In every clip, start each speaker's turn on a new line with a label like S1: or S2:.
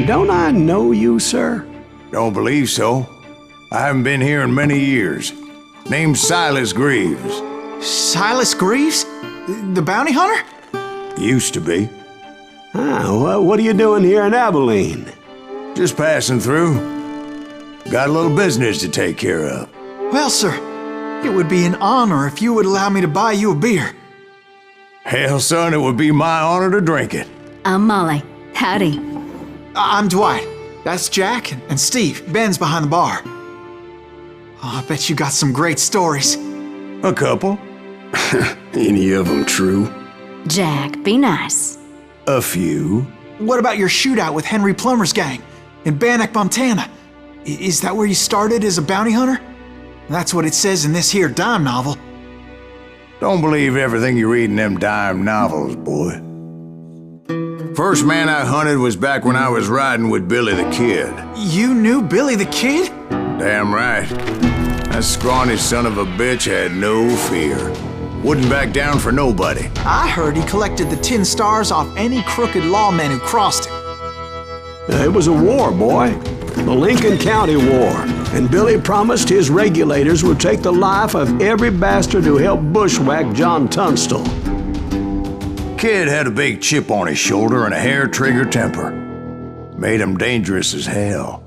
S1: Don't I know you, sir?
S2: Don't believe so. I haven't been here in many years. Name's Silas Graves.
S3: Silas Graves? The bounty hunter?
S2: Used to be.
S1: What are you doing here in Abilene?
S2: Just passing through. Got a little business to take care of.
S3: Well, sir, it would be an honor if you would allow me to buy you a beer.
S2: Hell, son, it would be my honor to drink it.
S4: I'm Molly. Howdy.
S3: I'm Dwight. That's Jack and Steve. Ben's behind the bar. Oh, I bet you got some great stories.
S2: A couple.
S1: Any of them true?
S4: Jack, be nice.
S2: A few.
S3: What about your shootout with Henry Plummer's gang in Bannock, Montana? Is that where you started as a bounty hunter? That's what it says in this here dime novel.
S2: Don't believe everything you read in them dime novels, boy. First man I hunted was back when I was riding with Billy the Kid.
S3: You knew Billy the Kid?
S2: Damn right. That scrawny son of a bitch had no fear. Wouldn't back down for nobody.
S3: I heard he collected the 10 stars off any crooked lawman who crossed him.
S1: It was a war, boy. The Lincoln County War. And Billy promised his regulators would take the life of every bastard who helped bushwhack John Tunstall.
S2: Kid had a big chip on his shoulder and a hair-trigger temper. Made him dangerous as hell.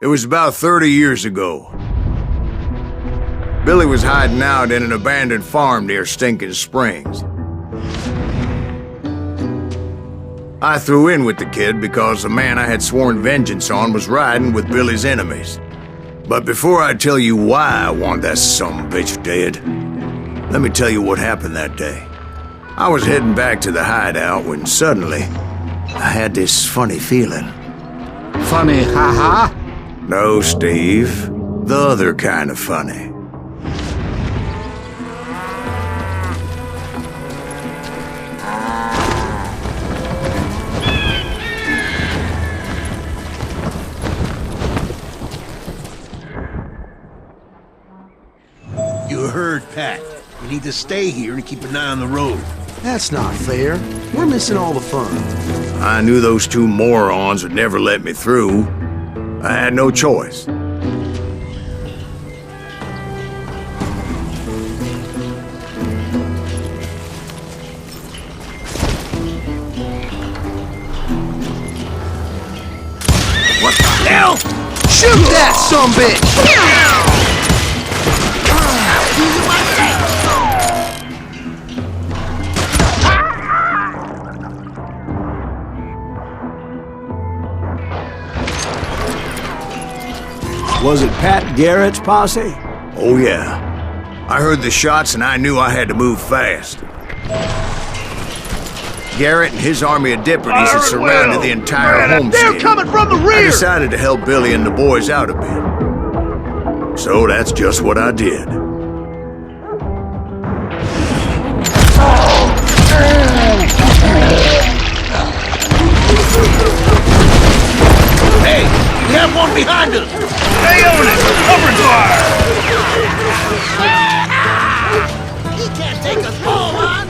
S2: It was about 30 years ago. Billy was hiding out in an abandoned farm near Stinking Springs. I threw in with the kid because the man I had sworn vengeance on was riding with Billy's enemies. But before I tell you why I want that sumbitch dead, let me tell you what happened that day. I was heading back to the hideout when suddenly I had this funny feeling.
S5: Funny, haha?
S2: No, Steve. The other kind of funny.
S5: You heard Pat. You need to stay here and keep an eye on the road.
S6: That's not fair. We're missing all the fun.
S2: I knew those two morons would never let me through. I had no choice.
S5: What the hell? Shoot that sumbitch!
S1: Was it Pat Garrett's posse?
S2: Oh yeah. I heard the shots and I knew I had to move fast. Garrett and his army of deputies had surrounded the entire homestead.
S5: They're coming from the rear!
S2: I decided to help Billy and the boys out a bit. So that's just what I did.
S5: Hey, we have one behind us!
S7: Stay on it! Cover fire!
S5: He can't take us all on!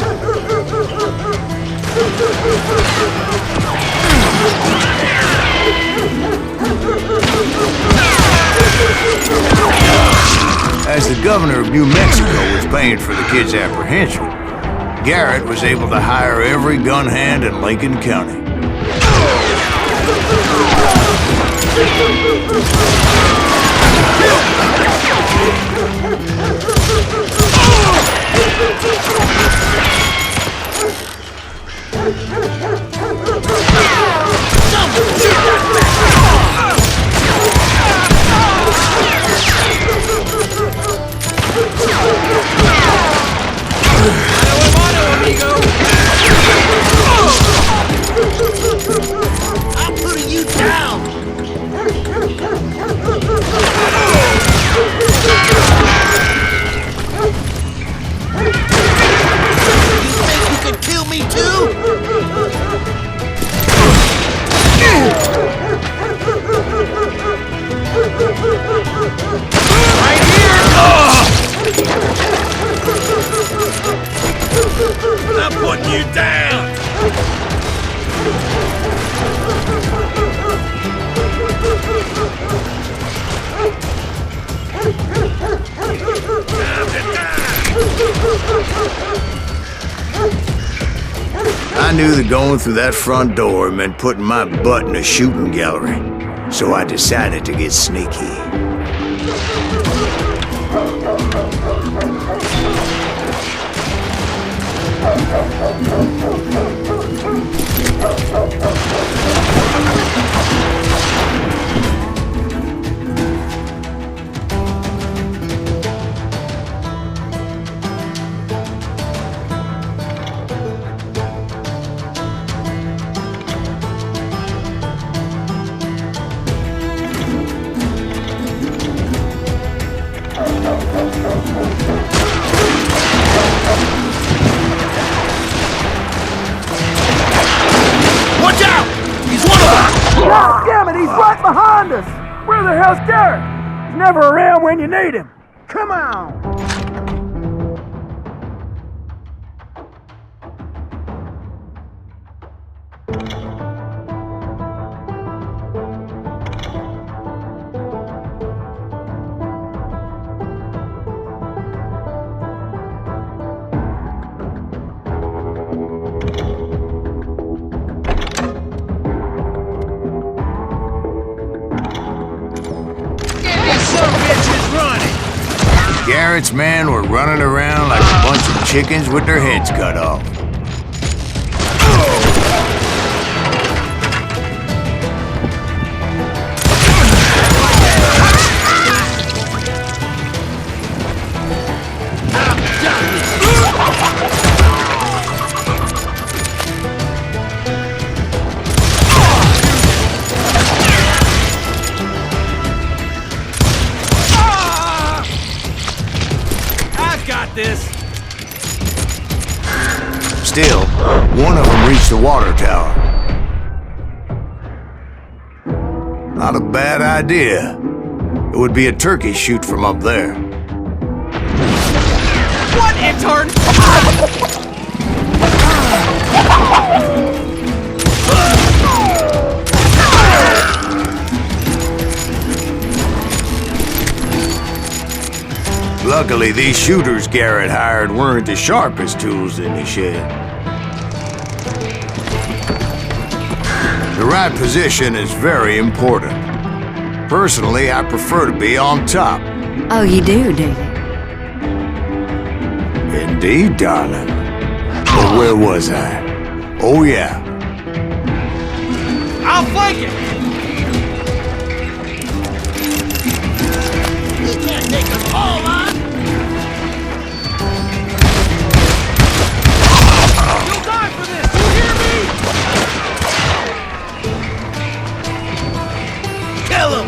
S2: As the governor of New Mexico was paying for the kid's apprehension, Garrett was able to hire every gun hand in Lincoln County.
S5: I'm putting you down! You think you can kill me too? Right here! I'm putting you down!
S2: I knew that going through that front door meant putting my butt in a shooting gallery, so I decided to get sneaky.
S5: Watch out! He's one of them!
S7: God damn it, he's right behind us! Where the hell's Garrett? He's never around when you need him. Come on!
S2: Garrett's men were running around like a bunch of chickens with their heads cut off.
S5: This.
S2: Still, one of them reached the water tower. Not a bad idea. It would be a turkey shoot from up there.
S5: What, intern?
S2: Luckily, these shooters Garrett hired weren't the sharpest tools in the shed. The right position is very important. Personally, I prefer to be on top.
S4: Oh, you do you?
S2: Indeed, darling. But where was I? Oh, yeah.
S5: I'll flank it! You can't take us all on! You'll die for this! You hear me? Kill him!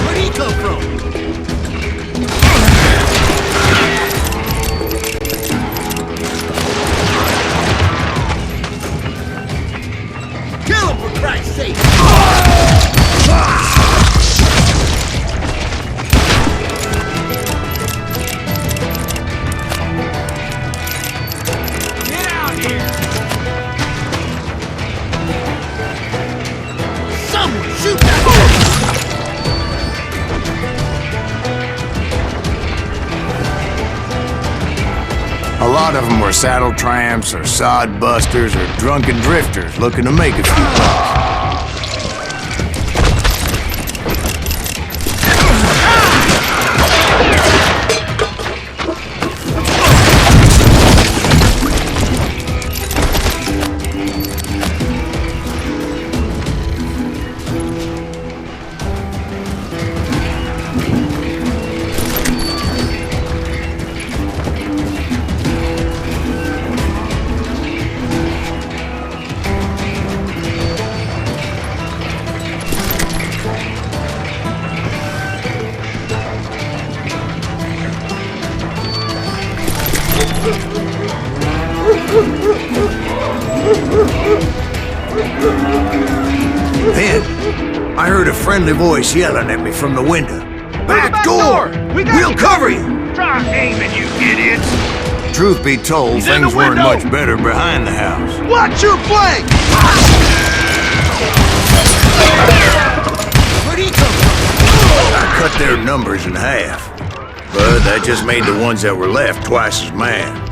S5: Where'd he come from?
S2: lot of them were saddle tramps or sod busters or drunken drifters looking to make a few bucks. Then, I heard a friendly voice yelling at me from the window. Back door! We'll cover you!
S7: Try aiming, you idiots!
S2: Truth be told, things weren't much better behind the house.
S5: Watch your flank! Where'd he come from?
S2: I cut their numbers in half, but that just made the ones that were left twice as mad.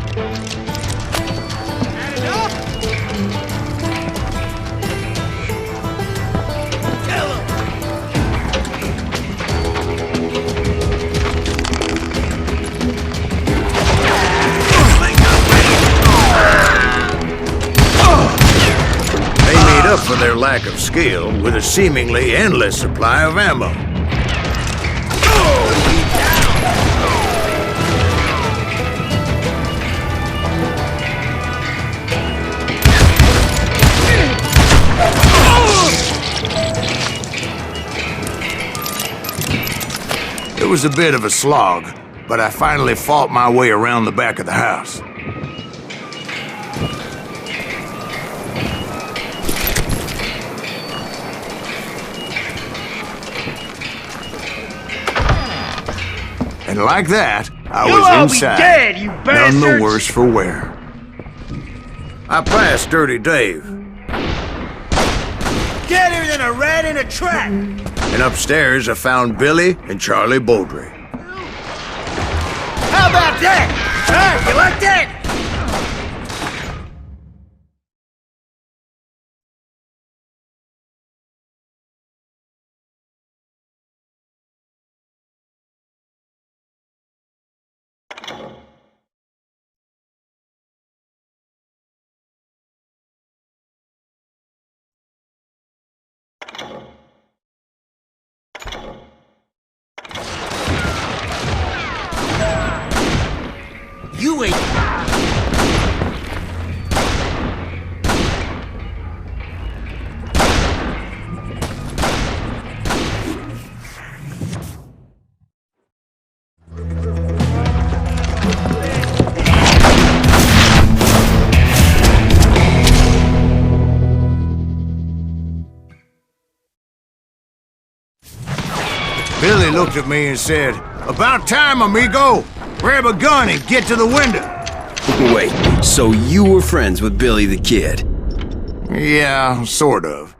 S2: For their lack of skill with a seemingly endless supply of ammo. It was a bit of a slog, but I finally fought my way around the back of the house. And like that, I was inside,
S7: dead, you
S2: none the
S7: bastards!
S2: worse for wear. I passed Dirty Dave.
S5: Deader than a rat in a trap!
S2: And upstairs I found Billy and Charlie Beaudry.
S5: How about that? Huh? You like that? You ain't...
S2: Billy looked at me and said, "About time, amigo! Grab a gun and get to the window!"
S8: Wait, so you were friends with Billy the Kid?
S2: Yeah, sort of.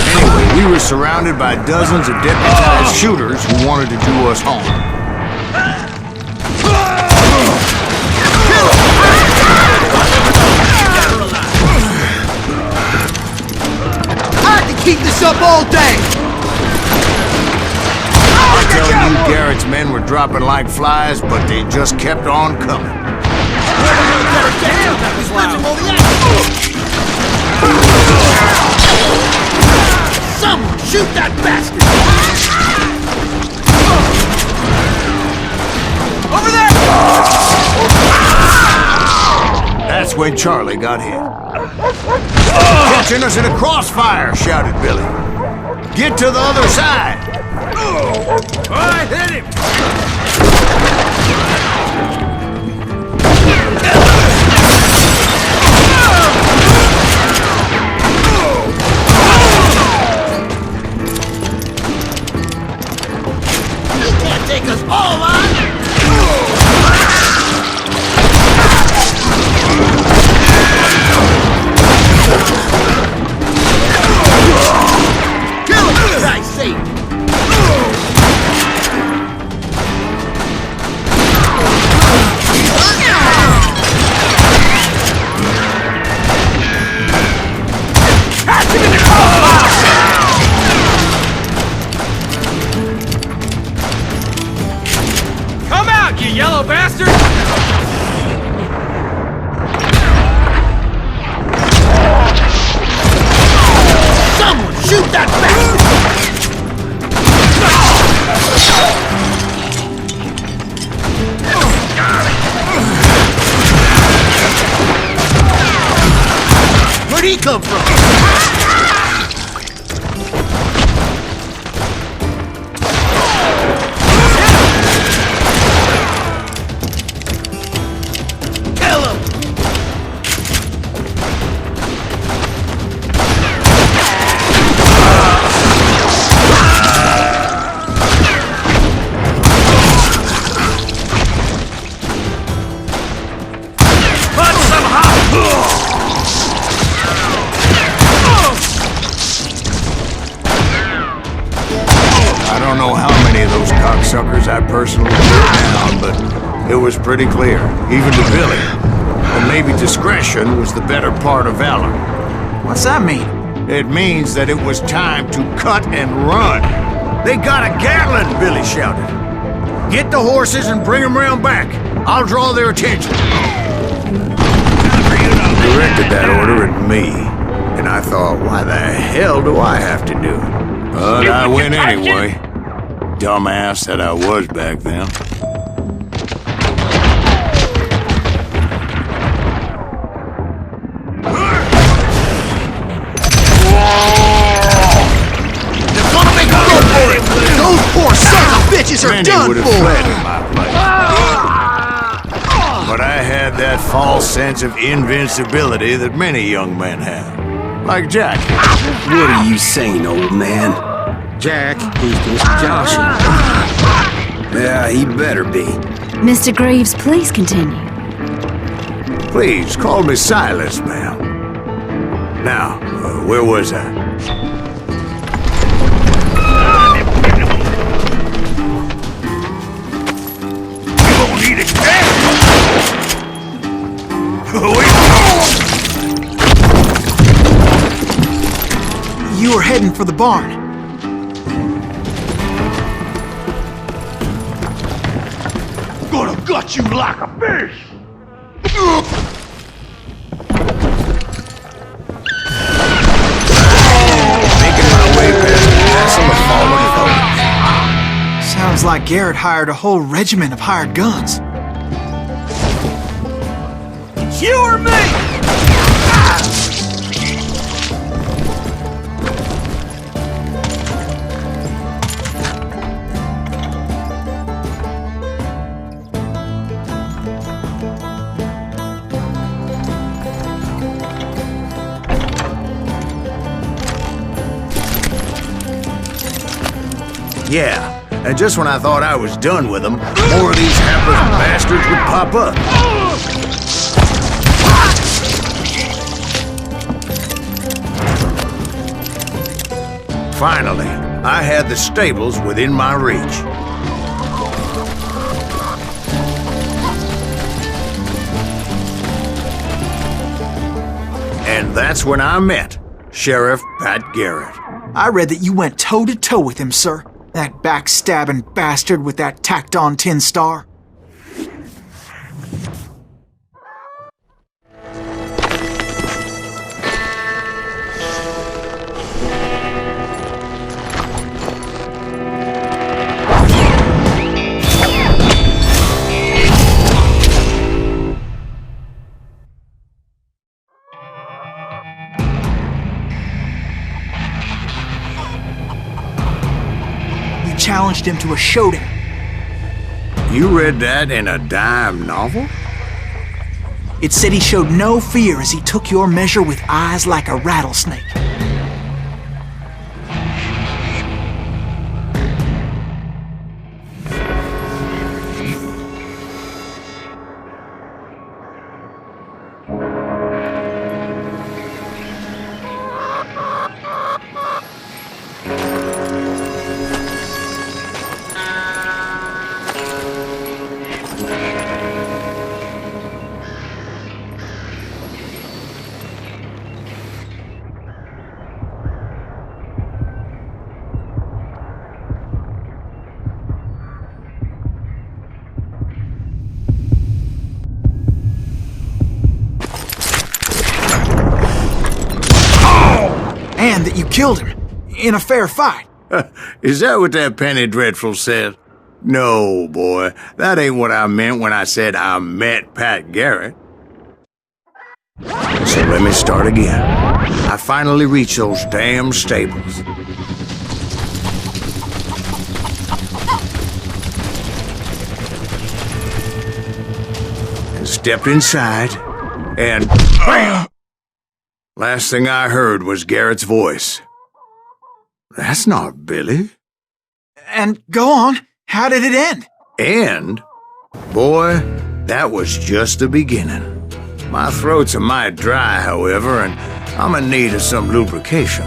S2: Anyway, we were surrounded by dozens of deputized shooters who wanted to do us harm.
S5: I can keep this up all day!
S2: I tell you, Garrett's men were dropping like flies, but they just kept on coming.
S5: Someone shoot that bastard! Over there!
S2: That's when Charlie got hit. "Catching us in a crossfire!" shouted Billy. "Get to the other side!"
S5: I hit him! He can't take us all on! Kill him, for Christ's sake! bastard! Someone shoot that bastard! Where'd he come from?
S2: I don't know how many of those cocksuckers I personally put down, but it was pretty clear, even to Billy, that maybe discretion was the better part of valor.
S3: What's that mean?
S2: It means that it was time to cut and run. They got a Gatling, Billy shouted. Get the horses and bring them round back. I'll draw their attention. Directed that order at me, and I thought, why the hell do I have to do it? But I went anyway. Dumbass that I was back then.
S5: They're gonna make a run for it! Those poor sons of bitches are
S2: Many
S5: done
S2: would have
S5: for!
S2: fled in my place. But I had that false sense of invincibility that many young men have. Like Jack.
S8: What are you saying, old man?
S6: Jack, he's just joshing.
S8: Yeah, he better be.
S4: Mr. Graves, please continue.
S2: Please, call me Silas, ma'am. Now, where was I? You don't need it,
S3: You were heading for the barn.
S7: Gonna gut you like a fish!
S2: Making my way past the castle of fallen foes.
S3: Sounds like Garrett hired a whole regiment of hired guns.
S5: You or me?
S2: Yeah, and just when I thought I was done with them, more of these hapless bastards would pop up. Finally, I had the stables within my reach. And that's when I met Sheriff Pat Garrett.
S3: I read that you went toe-to-toe with him, sir. That backstabbing bastard with that tacked-on tin star. Challenged him to a showdown.
S2: You read that in a dime novel?
S3: It said he showed no fear as he took your measure with eyes like a rattlesnake. killed him. In a fair fight.
S2: Is that what that Penny Dreadful said? No, boy. That ain't what I meant when I said I met Pat Garrett. So let me start again. I finally reached those damn stables. And stepped inside, and BAM! Last thing I heard was Garrett's voice. That's not Billy.
S3: And go on. How did it end?
S2: And, boy, that was just the beginning. My throat's a mite dry, however, and I'm in need of some lubrication.